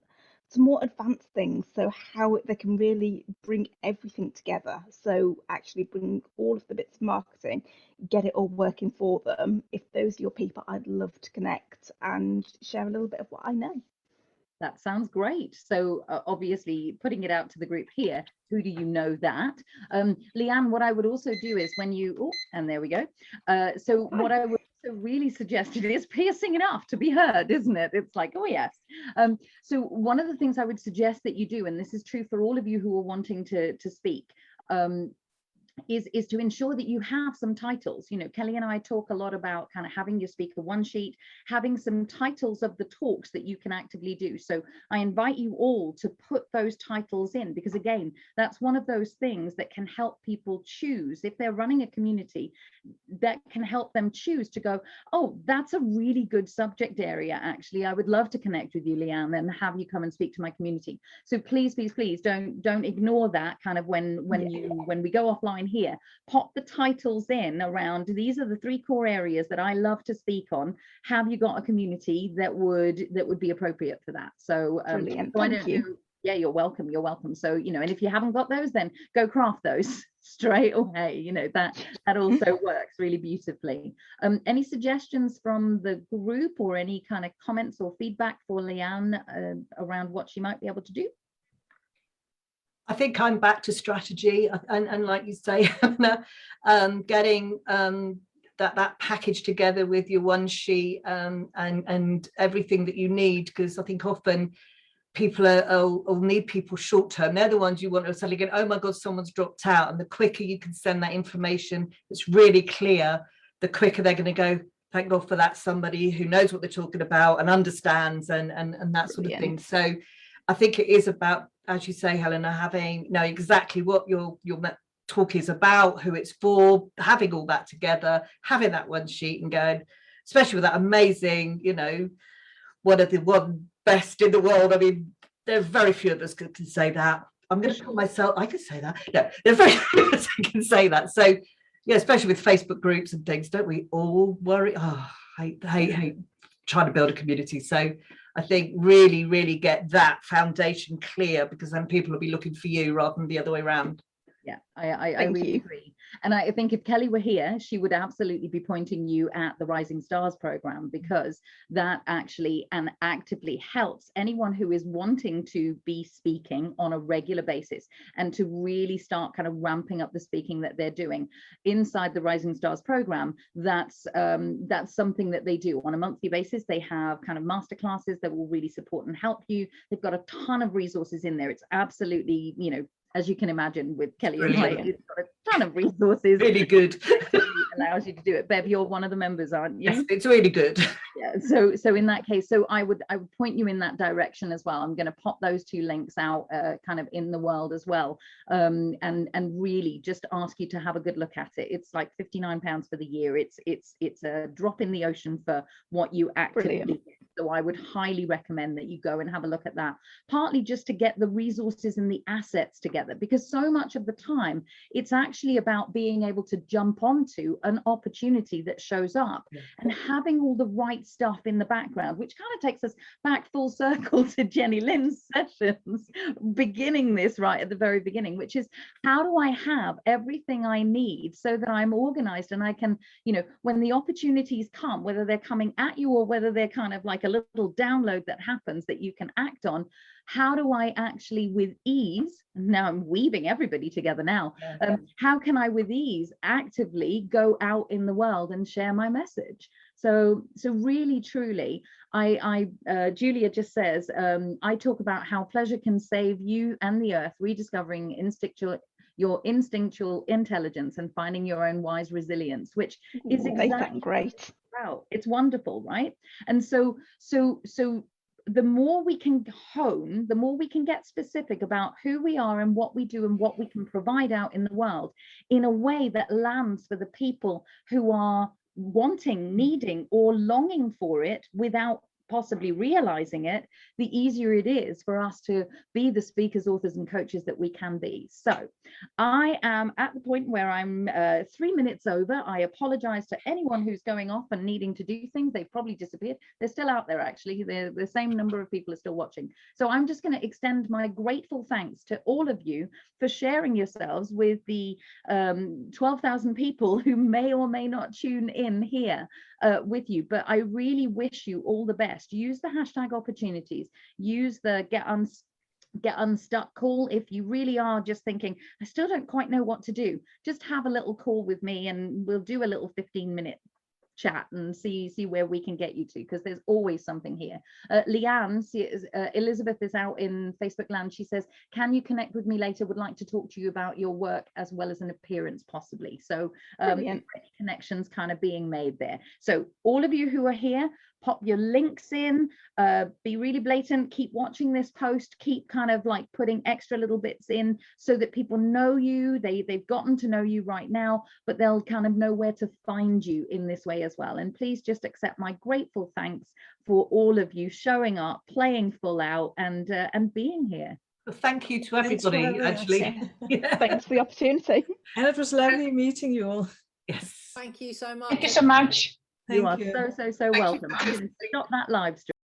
some more advanced things, so how they can really bring everything together, so actually bring all of the bits of marketing, get it all working for them. If those are your people, I'd love to connect and share a little bit of what I know. That sounds great. So obviously putting it out to the group here, who do you know that? Leanne, what I would also do is when you, oh, and there we go. So what I would also really suggest, it is piercing enough to be heard, isn't it? It's like, oh yes. So one of the things I would suggest that you do, and this is true for all of you who are wanting to speak, is to ensure that you have some titles. You know, Kelly and I talk a lot about kind of having your speaker one sheet, having some titles of the talks that you can actively do. So I invite you all to put those titles in, because again, that's one of those things that can help people choose. If they're running a community, that can help them choose to go, oh, that's a really good subject area. Actually, I would love to connect with you, Leanne, and have you come and speak to my community. So please, please, please don't ignore that kind of when we go offline here. Pop the titles in around, these are the 3 core areas that I love to speak on. Have you got a community that would be appropriate for that? So Brilliant. so Thank you. Yeah, you're welcome. You're welcome. So, you know, and if you haven't got those, then go craft those straight away. You know, that also works really beautifully. Any suggestions from the group, or any kind of comments or feedback for Leanne around what she might be able to do? I think I'm back to strategy, and like you say, getting that package together with your one sheet and everything that you need, because I think often people will need people short term. They're the ones you want to suddenly go, oh my God, someone's dropped out. And the quicker you can send that information that's really clear, the quicker they're going to go, thank God for that, somebody who knows what they're talking about and understands and that sort of thing. So I think it is about, as you say, Helena, know exactly what your talk is about, who it's for, having all that together, having that one sheet and going, especially with that amazing, you know, one of the best in the world. I mean, there are very few of us can say that. I'm going to call myself, I can say that. No, there are very few of us who can say that. So, yeah, especially with Facebook groups and things, don't we all worry? Oh, I hate trying to build a community. So I think really get that foundation clear, because then people will be looking for you rather than the other way around. Yeah, I really agree. And I think if Kelly were here, she would absolutely be pointing you at the Rising Stars program, because that actually and actively helps anyone who is wanting to be speaking on a regular basis and to really start kind of ramping up the speaking that they're doing inside the Rising Stars program. That's something that they do on a monthly basis. They have kind of masterclasses that will really support and help you. They've got a ton of resources in there. It's absolutely, you know, as you can imagine with Kelly and I, it's got a ton of resources. Really good. allows you to do it. Bev, you're one of the members, aren't you? Yes, it's really good. Yeah, so in that case, so I would point you in that direction as well. I'm going to pop those 2 links out kind of in the world as well, and really just ask you to have a good look at it. It's like £59 for the year. It's a drop in the ocean for what you actively do. So I would highly recommend that you go and have a look at that, partly just to get the resources and the assets together, because so much of the time it's actually about being able to jump onto an opportunity that shows up and having all the right stuff in the background, which kind of takes us back full circle to Jenny Lynn's sessions, beginning this right at the very beginning, which is, how do I have everything I need so that I'm organized and I can, you know, when the opportunities come, whether they're coming at you or whether they're kind of like a little download that happens that you can act on, how do I actually with ease, now I'm weaving everybody together now, how can I with ease actively go out in the world and share my message? So really, truly, Julia just says, I talk about how pleasure can save you and the earth, rediscovering your instinctual intelligence and finding your own wise resilience, which is exactly great. Wow, it's wonderful, right? And so the more we can hone, the more we can get specific about who we are and what we do and what we can provide out in the world in a way that lands for the people who are wanting, needing, or longing for it without possibly realizing it, the easier it is for us to be the speakers, authors, and coaches that we can be. So I am at the point where I'm 3 minutes over. I apologize to anyone who's going off and needing to do things. They've probably disappeared. They're still out there, actually. The same number of people are still watching. So I'm just going to extend my grateful thanks to all of you for sharing yourselves with the 12,000 people who may or may not tune in here with you. But I really wish you all the best. Use the hashtag opportunities, use the get unstuck call. If you really are just thinking, I still don't quite know what to do, just have a little call with me and we'll do a little 15-minute chat and see where we can get you to, because there's always something here. Leanne, Elizabeth is out in Facebook land. She says, can you connect with me later? Would like to talk to you about your work as well as an appearance possibly. So connections kind of being made there. So all of you who are here, pop your links in, be really blatant, keep watching this post, keep kind of like putting extra little bits in so that people know you. They've gotten to know you right now, but they'll kind of know where to find you in this way as well. And please just accept my grateful thanks for all of you showing up, playing full out, and being here. Well, thank you to everybody, actually. Yeah. Thanks for the opportunity. And it was lovely meeting you all. Yes. Thank you so much. Thank you so much. You are so welcome. I'm going to stop that live stream.